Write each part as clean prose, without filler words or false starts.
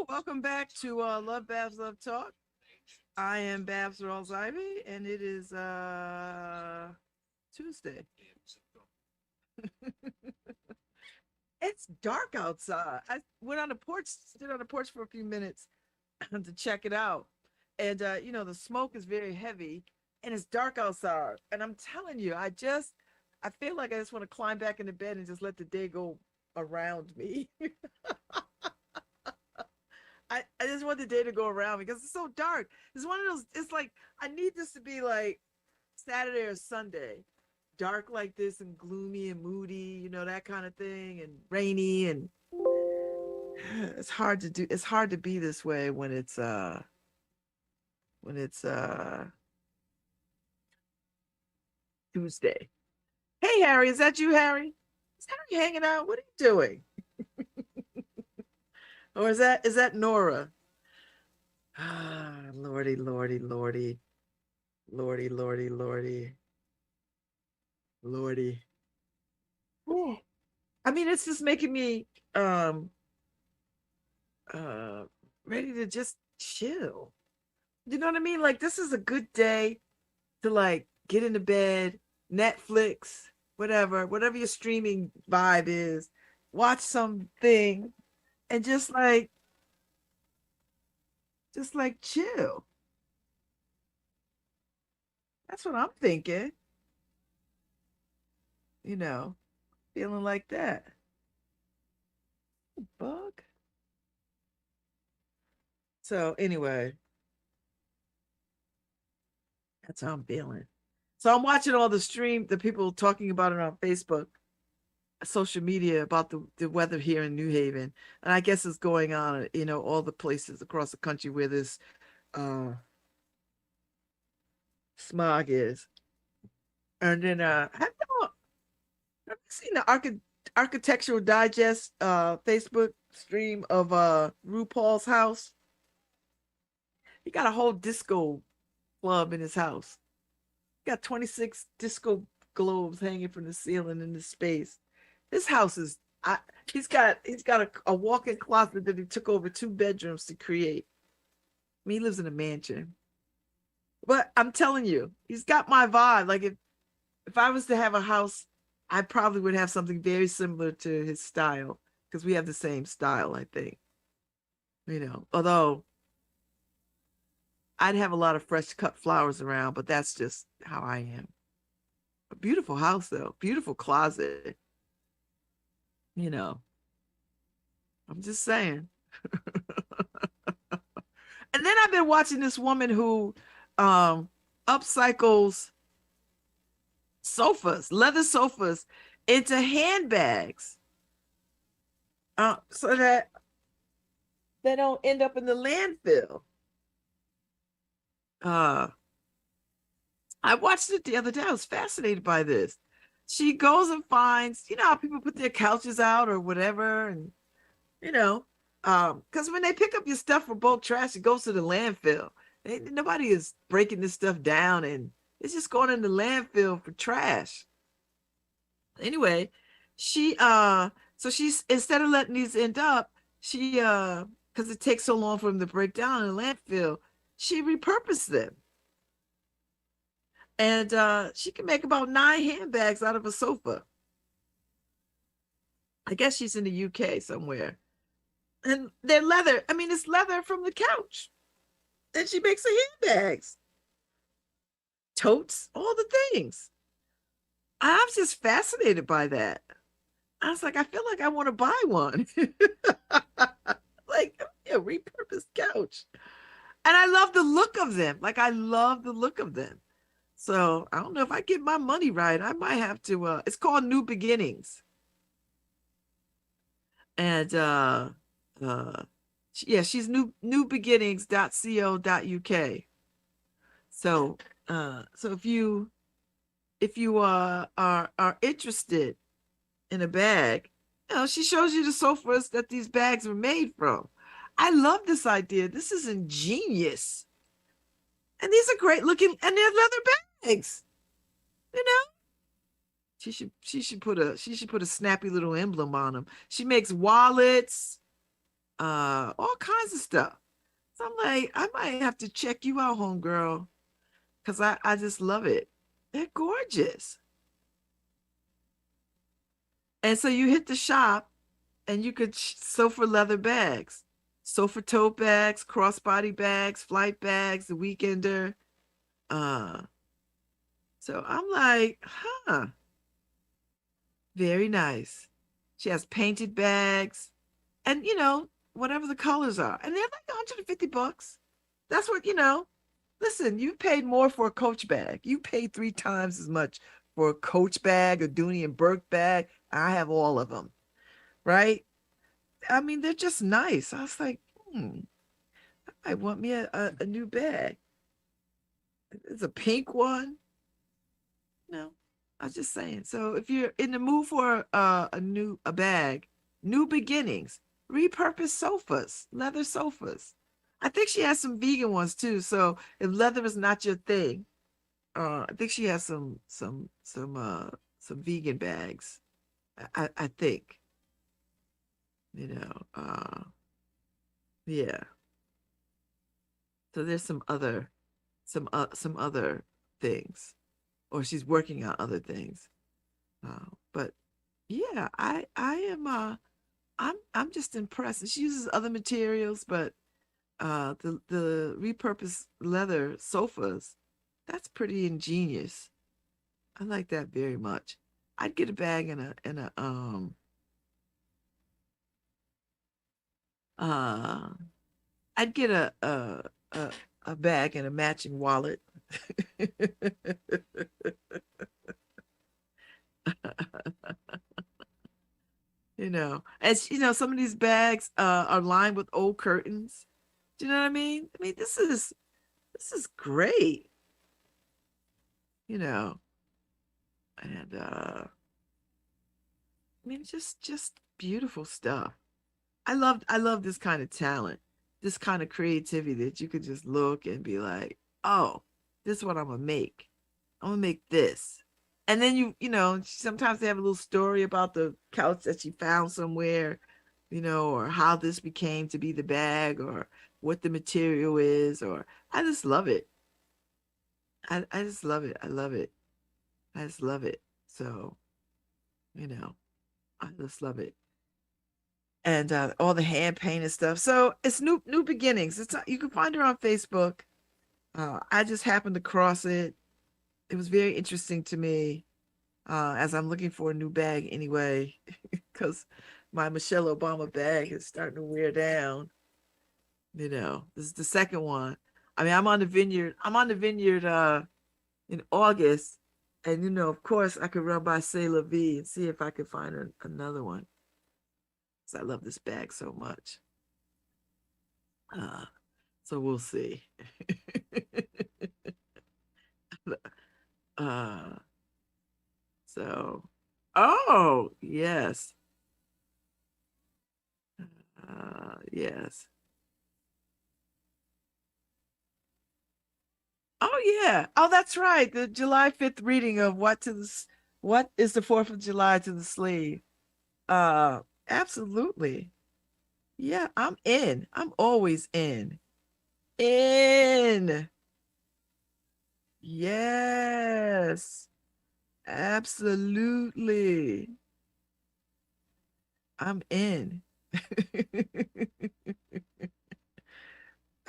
Welcome back to LoveBabz, LoveTalk. I am Babz Rawls-Ivy, and it is Tuesday. It's dark outside. I went on the porch, stood on the porch for a few minutes to check it out. And the smoke is very heavy and it's dark outside. And I'm telling you, I feel like I just want to climb back into bed and just let the day go around me. I just want the day to go around because it's so dark. It's one of those, it's like, I need this to be like Saturday or Sunday, dark like this and gloomy and moody, that kind of thing, and rainy. And it's hard to do. It's hard to be this way when it's Tuesday. Hey, Harry, is that you, Harry? Is Harry hanging out? What are you doing? Or is that Nora? Ah, Lordy, Lordy, Lordy, Lordy, Lordy, Lordy, Lordy. Oh, I mean, it's just making me uh ready to just chill. You know what I mean? Like, this is a good day to like get into bed, Netflix, whatever your streaming vibe is, watch something and just like chill. That's what I'm thinking, you know, feeling like that. Bug. So anyway, that's how I'm feeling. So I'm watching all the people talking about it on Facebook, social media about the weather here in New Haven. And I guess it's going on, all the places across the country where this uh smog is. And then have you seen the Architectural Digest Facebook stream of RuPaul's house? He got a whole disco club in his house. He got 26 disco globes hanging from the ceiling in the space. This house is he's got a walk-in closet that he took over 2 bedrooms to create. I mean, he lives in a mansion. But I'm telling you, he's got my vibe. Like, if I was to have a house, I probably would have something very similar to his style because we have the same style, I think. Although I'd have a lot of fresh cut flowers around, but that's just how I am. A beautiful house, though. Beautiful closet. You know, I'm just saying. And then I've been watching this woman who upcycles sofas, leather sofas, into handbags, so that they don't end up in the landfill. Uh, I watched it the other day. I was fascinated by this. She goes and finds, how people put their couches out or whatever, and you know, because when they pick up your stuff for bulk trash, it goes to the landfill. Nobody is breaking this stuff down, and it's just going in the landfill for trash. Anyway, so she's, instead of letting these end up, she because it takes so long for them to break down in the landfill, she repurposed them. And she can make about 9 handbags out of a sofa. I guess she's in the UK somewhere. And they're leather. I mean, it's leather from the couch. And she makes the handbags, totes, all the things. I'm just fascinated by that. I was like, I feel like I want to buy one. Like, a repurposed couch. And I love the look of them. Like I love the look of them. So I don't know if I get my money right. I might have to it's called New Beginnings. And uh yeah, she's newbeginnings.co.uk. So so if you are interested in a bag, you know, she shows you the sofas that these bags were made from. I love this idea. This is ingenious. And these are great looking, and they're leather bags. You know, she should put a snappy little emblem on them. She makes wallets, all kinds of stuff. So I'm like, I might have to check you out, homegirl, because I just love it. They're gorgeous. And so you hit the shop and you could sew for leather bags, sew for tote bags, crossbody bags, flight bags, the weekender. Uh, so I'm like, huh, very nice. She has painted bags and, you know, whatever the colors are. And they're like 150 bucks. That's what, you know, listen, you paid more for a Coach bag. You paid 3 times as much for a Coach bag, a Dooney and Burke bag. I have all of them, right? I mean, they're just nice. I was like, I want me a new bag. It's a pink one. No, I was just saying. So if you're in the mood for a bag, New Beginnings, repurposed sofas, leather sofas. I think she has some vegan ones too. So if leather is not your thing, I think she has some vegan bags. I think, you know, yeah. So there's some other things, or she's working on other things. But yeah, I am I'm just impressed. And she uses other materials, but the repurposed leather sofas, that's pretty ingenious. I like that very much. I'd get a bag and a uh I'd get a a bag and a matching wallet. You know, as you know, some of these bags are lined with old curtains. Do you know what I mean? I mean, this is great, you know, and I mean, just beautiful stuff. I love this kind of talent, this kind of creativity that you could just look and be like, oh, this is what I'm gonna make. I'm gonna make this. And then you know, sometimes they have a little story about the couch that she found somewhere, you know, or how this became to be the bag or what the material is, or I just love it. I just love it. I love it. I just love it. So, you know, I just love it. And all the hand painted stuff. So it's new beginnings. It's you can find her on Facebook. I just happened to cross it. It was very interesting to me as I'm looking for a new bag anyway, because my Michelle Obama bag is starting to wear down. You know, this is the second one. I mean, I'm on the vineyard in August. And you know, of course, I could run by C'est La Vie and see if I could find another one. Because I love this bag so much. Uh, so we'll see. uh, so, oh, yes. Yes. Oh, yeah. Oh, that's right. The July 5th reading of what is the 4th of July to the slave? Uh, Absolutely. Yeah, I'm in. I'm always in. In. Yes. Absolutely. I'm in.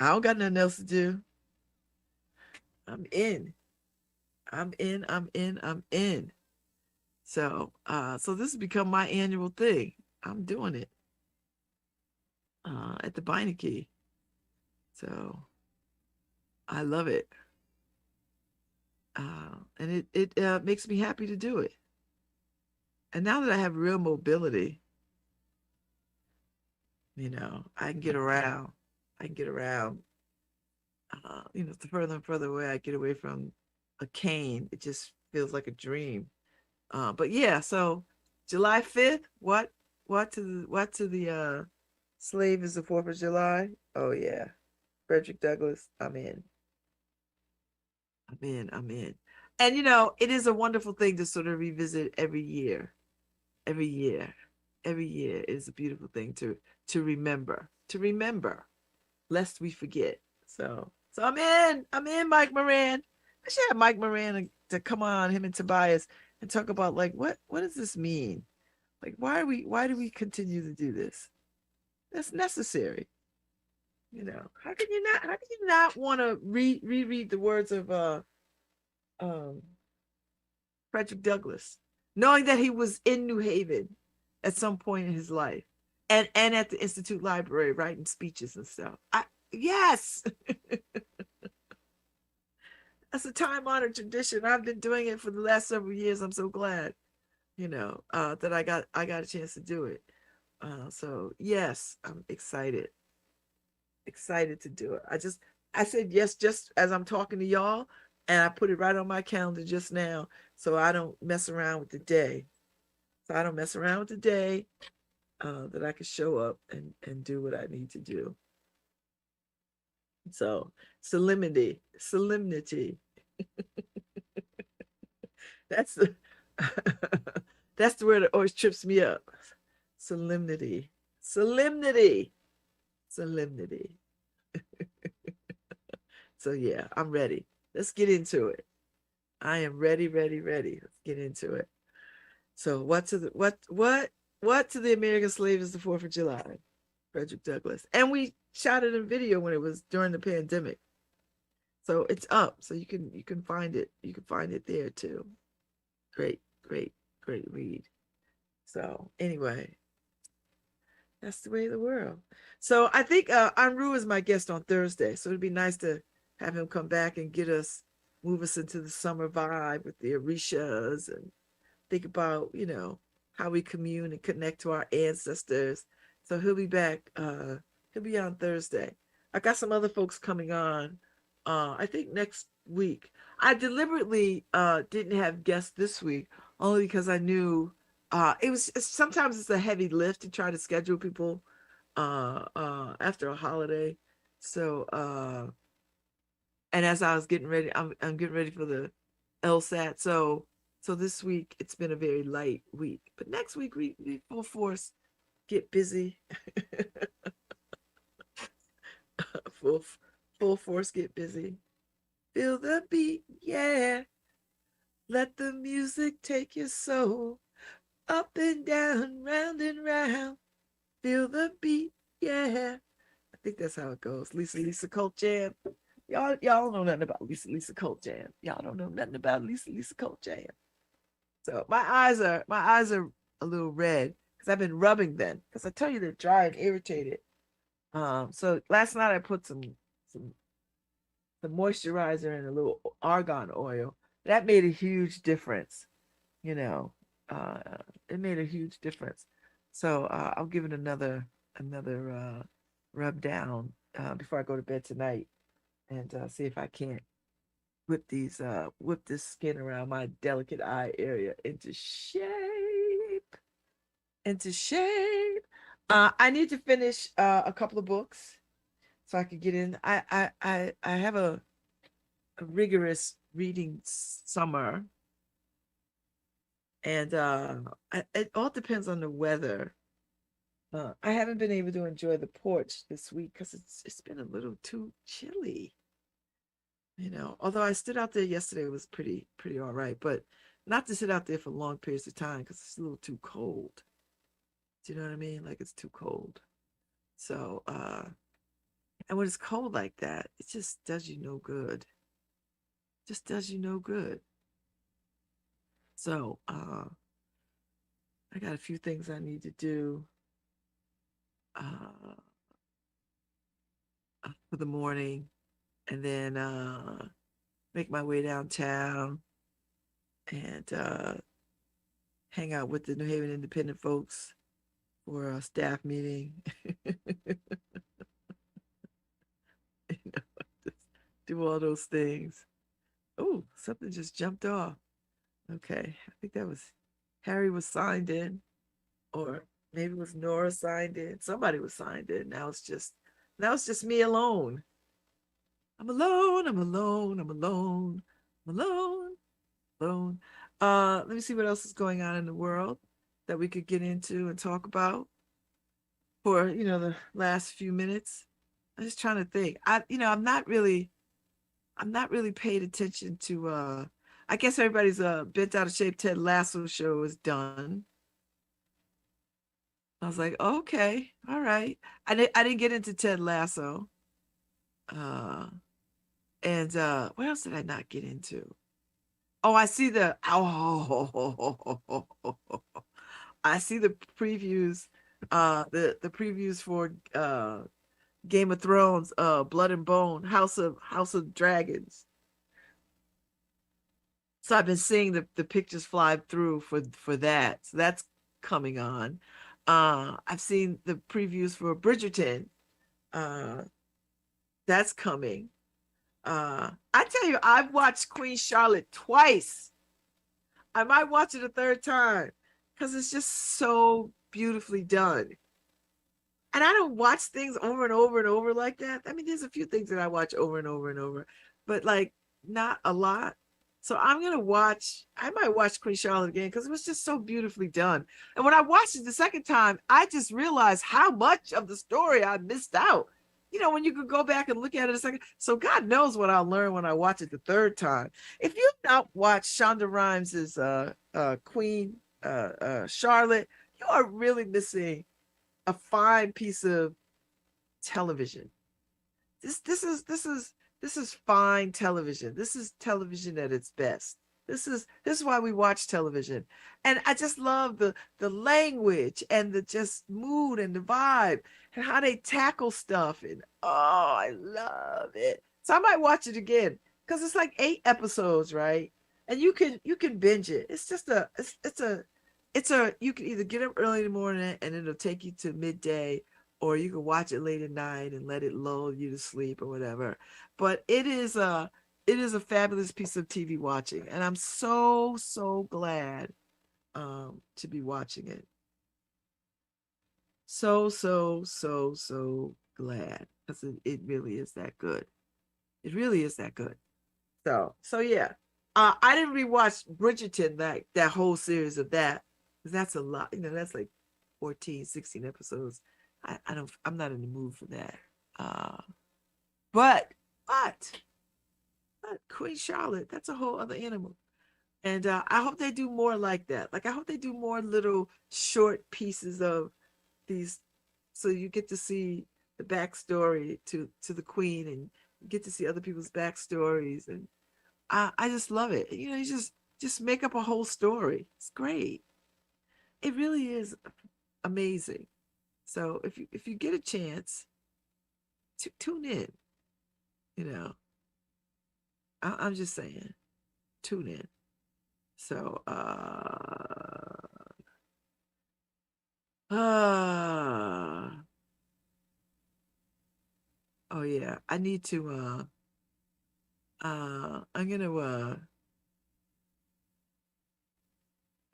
I don't got nothing else to do. I'm in. I'm in. I'm in. I'm in. So so this has become my annual thing. I'm doing it at the Beinecke. So I love it. And it makes me happy to do it. And now that I have real mobility, I can get around. I can get around. The further and further away I get away from a cane, it just feels like a dream. But yeah, so July 5th, what to the slave is the 4th of July? Oh yeah. Frederick Douglass, I'm in. I'm in. I'm in. And it is a wonderful thing to sort of revisit every year. Every year. Every year is a beautiful thing to remember. To remember, lest we forget. So I'm in. I'm in, Mike Moran. I should have Mike Moran to come on, him and Tobias, and talk about like what does this mean? Like why do we continue to do this? That's necessary. How can you not want to reread the words of um Frederick Douglass, knowing that he was in New Haven at some point in his life, and at the Institute Library writing speeches and stuff. Yes, that's a time-honored tradition. I've been doing it for the last several years. I'm so glad, that I got a chance to do it. So yes, I'm excited to do it. I said yes just as I'm talking to y'all, and I put it right on my calendar just now, so I don't mess around with the day. So I don't mess around with the day, that I can show up and do what I need to do. So solemnity. That's the that's the word that always trips me up. Solemnity, solemnity, solemnity. So yeah, I'm ready. Let's get into it. I am ready, ready, ready. Let's get into it. So what to the American slave is the 4th of July? Frederick Douglass. And we shot it in video when it was during the pandemic. So it's up. So you can find it. You can find it there too. Great, great, great read. So anyway, that's the way of the world. So I think Anru is my guest on Thursday. So it'd be nice to have him come back and move us into the summer vibe with the Orishas and think about, how we commune and connect to our ancestors. So he'll be back. He'll be on Thursday. I got some other folks coming on. I think next week. I deliberately didn't have guests this week only because I knew sometimes it's a heavy lift to try to schedule people after a holiday. So and as I was getting ready, I'm getting ready for the LSAT. So this week it's been a very light week, but next week we full force get busy. full full force get busy. Feel the beat, yeah. Let the music take your soul up and down, round and round. Feel the beat, yeah. I think that's how it goes. Lisa Cult Jam. Y'all know nothing about Lisa Cult Jam. Y'all don't know nothing about Lisa Cult Jam. So my eyes are a little red because I've been rubbing them because I tell you they're dry and irritated. So last night I put some moisturizer and a little argan oil. That made a huge difference. You know, uh, it made a huge difference. So I'll give it another rub down before I go to bed tonight and see if I can't whip this skin around my delicate eye area into shape. Into shape. I need to finish a couple of books so I could get in. I have a rigorous reading summer, and it all depends on the weather. I haven't been able to enjoy the porch this week because it's been a little too chilly. Although I stood out there yesterday, it was pretty all right, but not to sit out there for long periods of time because it's a little too cold. Do you know what I mean? Like it's too cold. So and when it's cold like that, it just does you no good. Just does you no good. So I got a few things I need to do for the morning, and then make my way downtown and hang out with the New Haven Independent folks for a staff meeting. You know, just do all those things. Oh, something just jumped off. Okay, I think that was Harry was signed in, or maybe it was Nora signed in. Somebody was signed in. Now it's just me alone. I'm alone. I'm alone. I'm alone. I'm alone. Alone. Let me see what else is going on in the world that we could get into and talk about for the last few minutes. I'm just trying to think. I'm not really paid attention to I guess everybody's bent out of shape. Ted Lasso show is done. I was like, okay, all right. I didn't get into Ted Lasso. Uh and what else did I not get into? Oh, I see the previews, the previews for Game of Thrones, Blood and Bone, House of Dragons. So I've been seeing the pictures fly through for that. So that's coming on. I've seen the previews for Bridgerton. Uh, that's coming. I tell you, I've watched Queen Charlotte twice. I might watch it a third time because it's just so beautifully done. And I don't watch things over and over and over like that. I mean, there's a few things that I watch over and over and over, but like not a lot. So I might watch Queen Charlotte again because it was just so beautifully done. And when I watched it the second time, I just realized how much of the story I missed out. When you could go back and look at it a second. So God knows what I'll learn when I watch it the third time. If you've not watched Shonda Rhimes's Queen Charlotte, you are really missing a fine piece of television. This is fine television. This is television at its best. This is why we watch television. And I just love the language and the just mood and the vibe and how they tackle stuff. And oh, I love it. So I might watch it again because it's like 8 episodes, right? And you can binge it. It's just it's a you can either get up early in the morning and it'll take you to midday, or you can watch it late at night and let it lull you to sleep or whatever. But it is a fabulous piece of TV watching, and I'm so glad to be watching it. So glad, because it really is that good. It really is that good. So yeah. I didn't rewatch Bridgerton, that whole series of that, because that's a lot. That's like 14, 16 episodes. I'm not in the mood for that. Uh but but but Queen Charlotte, that's a whole other animal. And I hope they do more like that. Like I hope they do more little short pieces of these, so you get to see the backstory to the queen, and you get to see other people's backstories, and I just love it. You just make up a whole story. It's great. It really is amazing. So if you get a chance to tune in, you know, I'm just saying, tune in. So uh oh yeah, I need to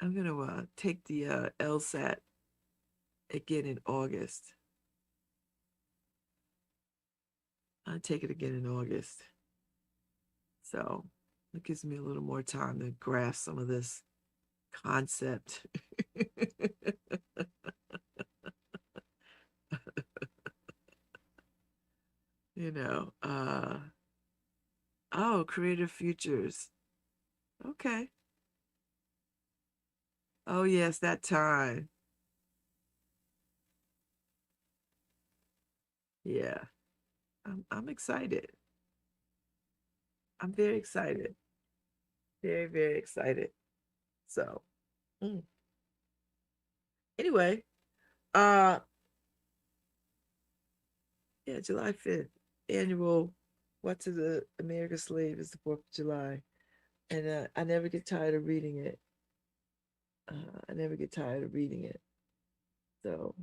I'm gonna take the LSAT again in August. I'll take it again in August. So it gives me a little more time to grasp some of this concept. you know, uh oh, creative futures. Okay. Oh yes, that time. Yeah. I'm excited. I'm very excited. Very, very excited. So mm. Anyway, uh yeah, July 5th, annual What to the American Slave is the 4th of July. And I never get tired of reading it. I never get tired of reading it. So,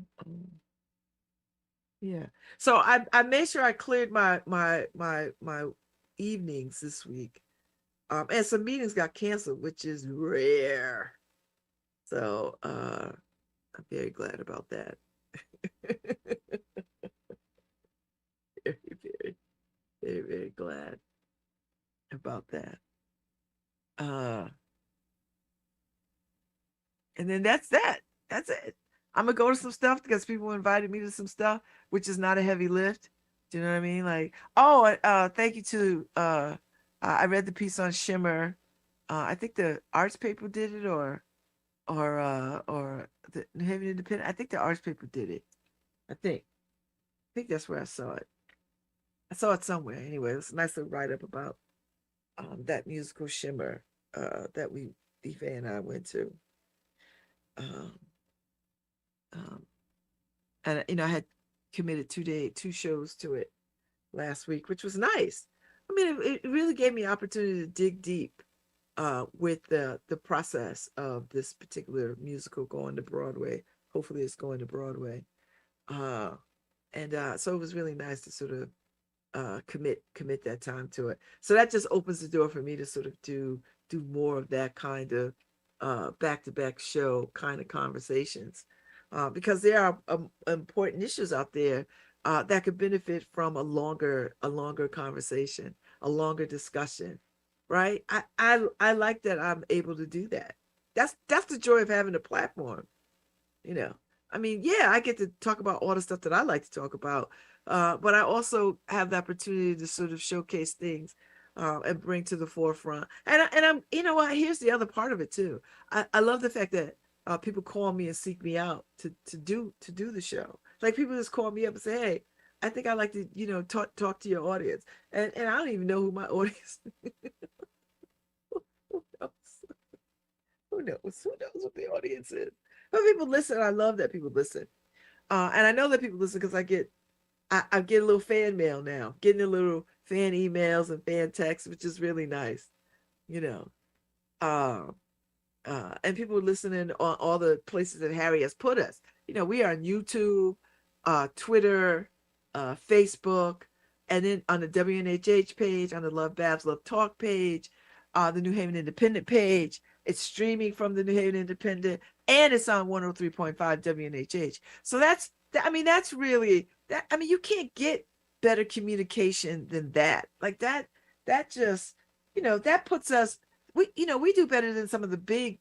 yeah. So I made sure I cleared my evenings this week. And some meetings got canceled, which is rare. So I'm very glad about that. Very, very, very, very glad about that. And then that's that. That's it. I'm gonna go to some stuff because people invited me to some stuff, which is not a heavy lift. Do you know what I mean? Like, oh, thank you to I read the piece on Shimmer. I think the arts paper did it, or the New Haven Independent. I think the arts paper did it. I think that's where I saw it. I saw it somewhere. Anyway, it was a nice little write up about that musical Shimmer that Ife and I went to. Um, um, and I had committed 2 shows to it last week, which was nice. I mean, it really gave me opportunity to dig deep with the process of this particular musical going to Broadway. Hopefully, it's going to Broadway. And so it was really nice to sort of commit that time to it. So that just opens the door for me to sort of do more of that kind of back-to-back show kind of conversations, because there are important issues out there that could benefit from a longer conversation, a longer discussion, right? I like that I'm able to do that. That's the joy of having a platform. I mean, yeah, I get to talk about all the stuff that I like to talk about, but I also have the opportunity to sort of showcase things and bring to the forefront. And I'm, what? Here's the other part of it too. I love the fact that people call me and seek me out to do the show. Like people just call me up and say, "Hey, I think I'd like to, talk to your audience," and I don't even know who my audience. Who knows? Who knows? Who knows what the audience is? But people listen. I love that people listen, and I know that people listen because I get a little fan mail now, getting a little fan emails and fan texts, which is really nice, you know. Uh, and people are listening on all the places that Harry has put us. We are on YouTube, Twitter, Facebook, and then on the WNHH page, on the LoveBabz LoveTalk page, the New Haven Independent page. It's streaming from the New Haven Independent, and it's on 103.5 WNHH. So that's really that. I mean, you can't get better communication than that. Like that just, that puts us, we do better than some of the big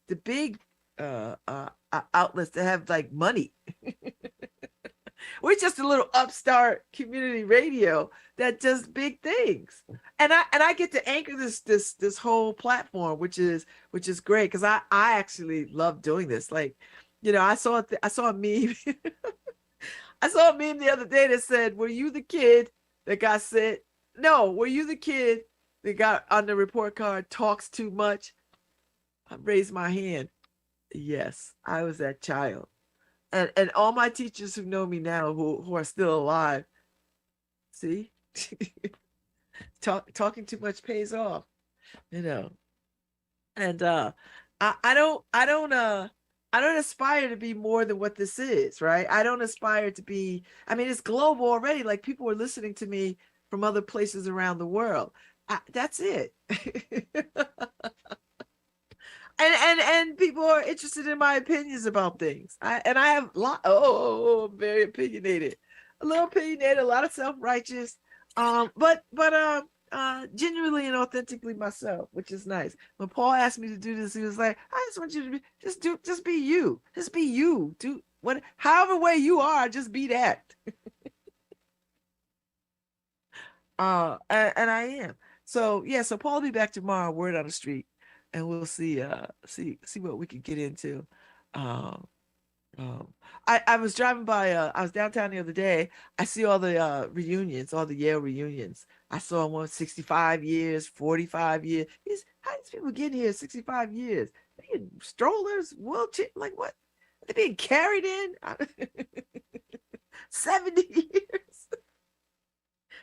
outlets that have like money. We're just a little upstart community radio that does big things, and I get to anchor this whole platform, which is great because I actually love doing this. Like, I saw a meme. I saw a meme the other day that said, "Were you the kid that got sent? No, were you the kid that got on the report card talks too much?" I raised my hand. Yes, I was that child. And all my teachers who know me now, who are still alive, see, talking too much pays off, you know. And I don't aspire to be more than what this is, right? I don't aspire to be. I mean, it's global already. Like people are listening to me from other places around the world. That's it. And people are interested in my opinions about things. I have I'm very opinionated, a little opinionated, a lot of self-righteous, but genuinely and authentically myself, which is nice. When Paul asked me to do this, he was like, "I just want you to be just be you, do what, however way you are, just be that." And I am. So yeah, so Paul will be back tomorrow, word on the street, and we'll see what we can get into. Um, I was driving by, I was downtown the other day. I see all the reunions, all the Yale reunions. I saw one 65 years, 45 years. How these people getting here 65 years? They in strollers, wheelchair, like what? They being carried in 70 years.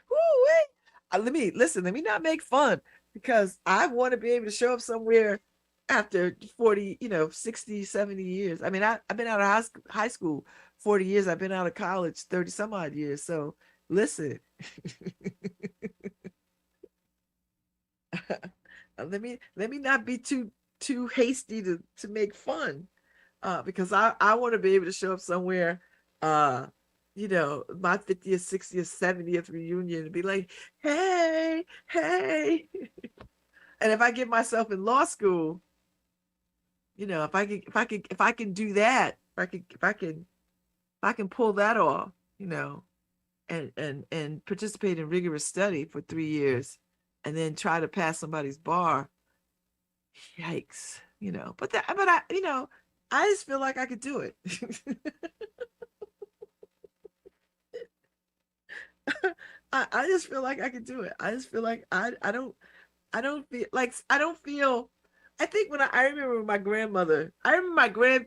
Woo-wee. let me listen, let me not make fun, because I want to be able to show up somewhere after 40, 60, 70 years. I mean, I've been out of high school 40 years. I've been out of college 30 some odd years. So listen, let me not be too hasty to make fun, because I want to be able to show up somewhere, uh, my 50th, 60th, 70th reunion and be like, hey, hey. And if I get myself in law school, if I can do that, if I can pull that off, and participate in rigorous study for 3 years, and then try to pass somebody's bar, yikes, I just feel like I could do it. I just feel like I could do it. I just feel like I don't feel. I think I remember my grandmother. I remember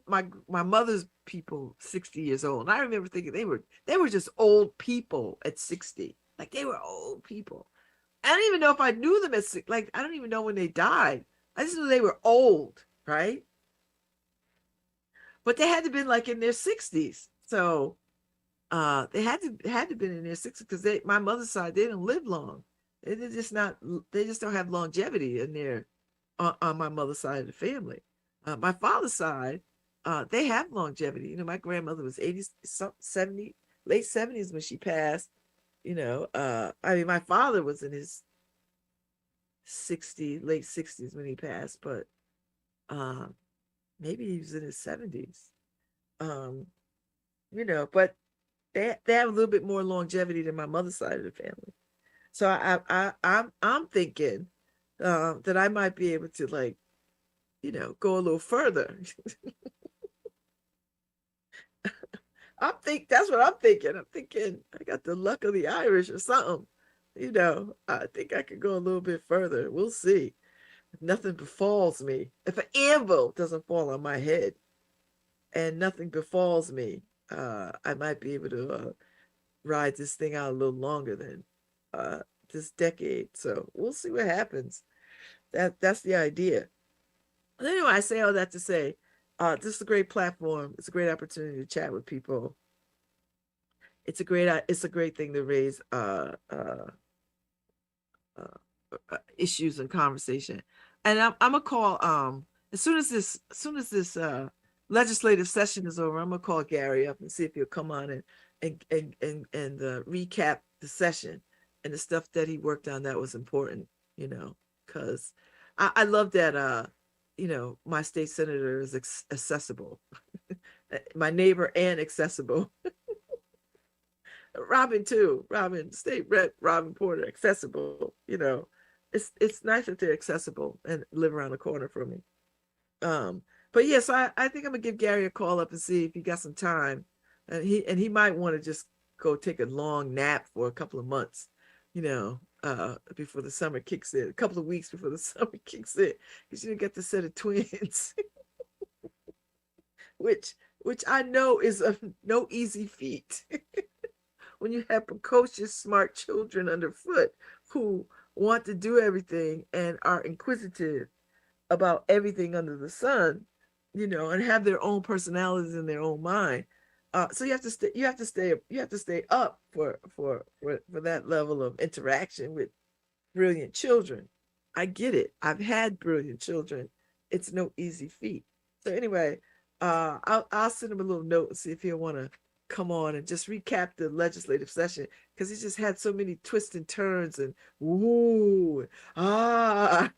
my mother's people 60 years old, and I remember thinking they were just old people at 60. Like, they were old people. I don't even know if I knew them like, I don't even know when they died. I just knew they were old, right? But they had to been like in their 60s. So they had to been in their 60s, because my mother's side, they didn't live long. They just don't have longevity in their on my mother's side of the family. My father's side, they have longevity. My grandmother was 80, 70, late 70s when she passed. I mean, my father was in his late 60s when he passed, but uh, maybe he was in his 70s. Um, but they have a little bit more longevity than my mother's side of the family. So I'm thinking that I might be able to, like, go a little further. That's what I'm thinking. I'm thinking I got the luck of the Irish or something. I think I could go a little bit further. We'll see. If nothing befalls me, if an anvil doesn't fall on my head and nothing befalls me, I might be able to ride this thing out a little longer than uh, this decade. So we'll see what happens. That's the idea. But anyway, I say all that to say, this is a great platform. It's a great opportunity to chat with people. It's a great thing to raise issues and conversation. And I'm gonna call, as soon as this legislative session is over, I'm gonna call Gary up and see if he'll come on and recap the session and the stuff that he worked on that was important. Because I love that my state senator is accessible, my neighbor and accessible. Robin too. Robin, State Rep Robin Porter, accessible. It's nice that they're accessible and live around the corner from me. Um, but yes, I think I'm gonna give Gary a call up and see if he got some time, and he might want to just go take a long nap for a couple of months, before the summer kicks in, a couple of weeks before the summer kicks in, because you get the set of twins, which I know is no easy feat. When you have precocious, smart children underfoot who want to do everything and are inquisitive about everything under the sun, and have their own personalities in their own mind. So you have to stay up for that level of interaction with brilliant children. I get it. I've had brilliant children. It's no easy feat. So anyway, I'll send him a little note and see if he'll want to come on and just recap the legislative session, because he just had so many twists and turns and woo, ah.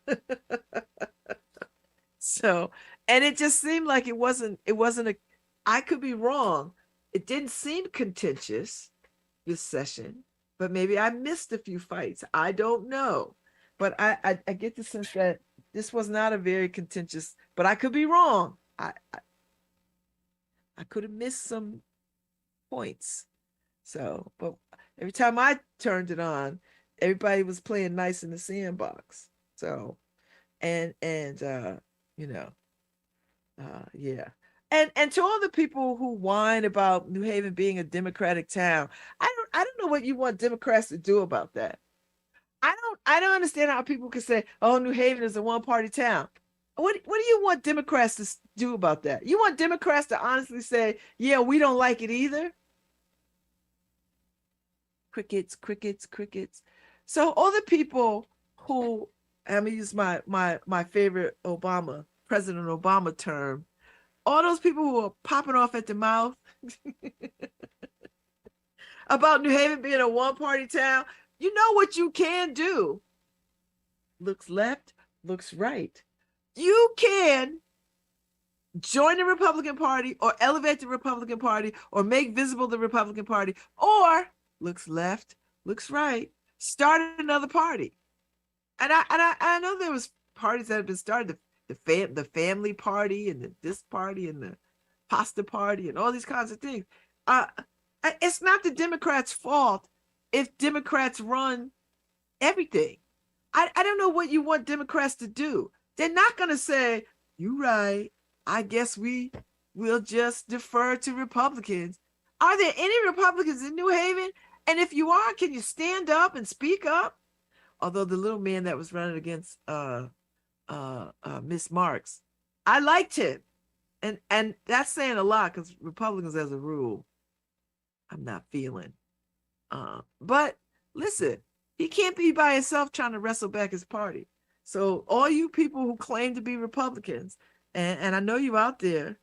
So, and it just seemed like it wasn't a, I could be wrong. It didn't seem contentious, this session, but maybe I missed a few fights. I don't know. But I get the sense that this was not a very contentious, but I could be wrong. I could have missed some points. So, but every time I turned it on, everybody was playing nice in the sandbox. So, and you know, yeah. And to all the people who whine about New Haven being a Democratic town, I don't know what you want Democrats to do about that. I don't understand how people can say, "Oh, New Haven is a one-party town." What do you want Democrats to do about that? You want Democrats to honestly say, "Yeah, we don't like it either." Crickets, crickets, crickets. So all the people who, I'm gonna use my favorite President Obama term, all those people who are popping off at the mouth about New Haven being a one-party town, you know what you can do. Looks left, looks right. You can join the Republican Party or elevate the Republican Party or make visible the Republican Party, or looks left, looks right, start another party. And I know there was parties that have been started, the family party and this party and the pasta party and all these kinds of things. It's not the Democrats' fault if Democrats run everything. I don't know what you want Democrats to do. They're not going to say, "You're right. I guess we will just defer to Republicans." Are there any Republicans in New Haven? And if you are, can you stand up and speak up? Although the little man that was running against Miss Marks, I liked him. And that's saying a lot because Republicans, as a rule, I'm not feeling. But listen, he can't be by himself trying to wrestle back his party. So all you people who claim to be Republicans, and I know you out there,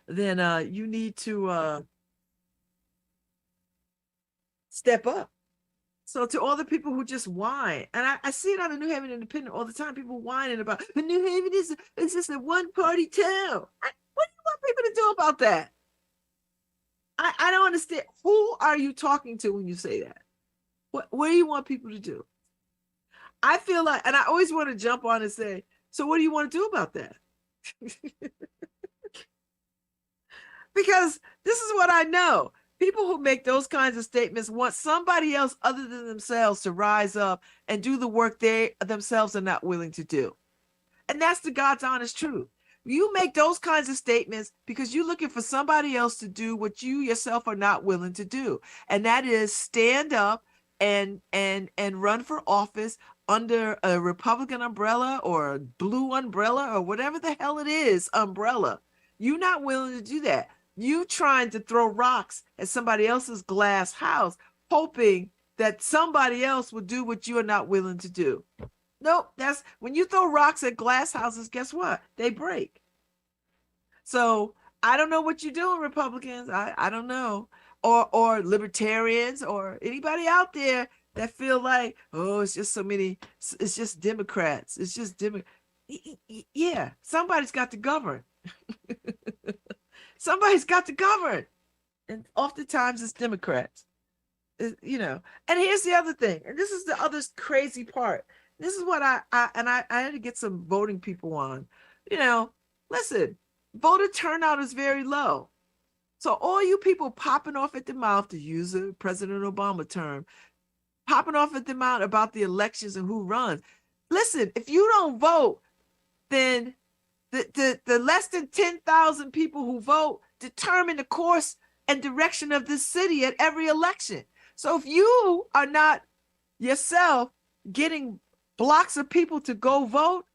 then you need to step up. So to all the people who just whine, and I see it on the New Haven Independent all the time, people whining about the New Haven is just a one-party town. What do you want people to do about that? I don't understand. Who are you talking to when you say that? What do you want people to do? I feel like, and I always want to jump on and say, so what do you want to do about that? Because this is what I know. People who make those kinds of statements want somebody else other than themselves to rise up and do the work they themselves are not willing to do. And that's the God's honest truth. You make those kinds of statements because you're looking for somebody else to do what you yourself are not willing to do. And that is stand up and run for office under a Republican umbrella or a blue umbrella or whatever the hell it is, umbrella. You're not willing to do that. You trying to throw rocks at somebody else's glass house, hoping that somebody else will do what you are not willing to do. Nope, that's when you throw rocks at glass houses, guess what? They break. So I don't know what you're doing, Republicans. I don't know. Or libertarians or anybody out there that feel like, oh, it's just so many, it's just Democrats. It's just Democrats. Yeah, somebody's got to govern. Somebody's got to govern. And oftentimes it's Democrats. You know, and here's the other thing, and this is the other crazy part. This is what I had to get some voting people on. You know, listen, voter turnout is very low. So all you people popping off at the mouth, to use a President Obama term, popping off at the mouth about the elections and who runs. Listen, if you don't vote, then the less than 10,000 people who vote determine the course and direction of this city at every election. So if you are not yourself getting blocks of people to go vote,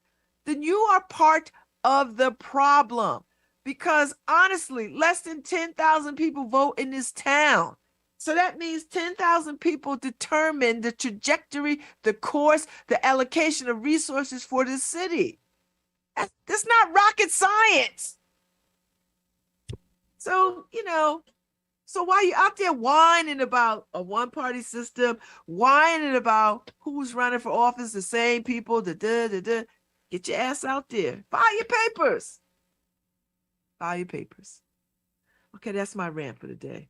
then you are part of the problem. Because honestly, less than 10,000 people vote in this town. So that means 10,000 people determine the trajectory, the course, the allocation of resources for this city. That's not rocket science. So, you know, so while you're out there whining about a one-party system, whining about who's running for office, the same people, get your ass out there. File your papers. File your papers. Okay, that's my rant for the day.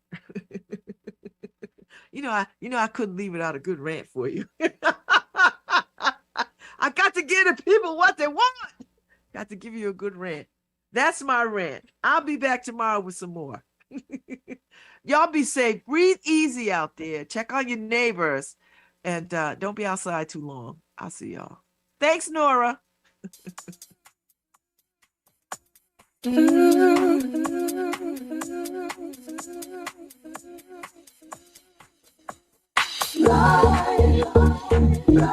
I couldn't leave without a good rant for you. I got to give the people what they want. Got to give you a good rant. That's my rant. I'll be back tomorrow with some more. Y'all be safe. Breathe easy out there. Check on your neighbors. And don't be outside too long. I'll see y'all. Thanks, Nora. Live. Wheels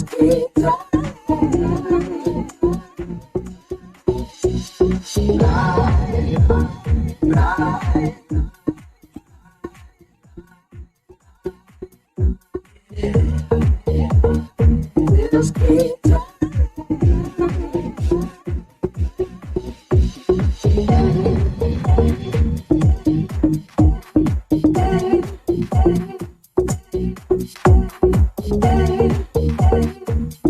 keep turning. Ride, ride,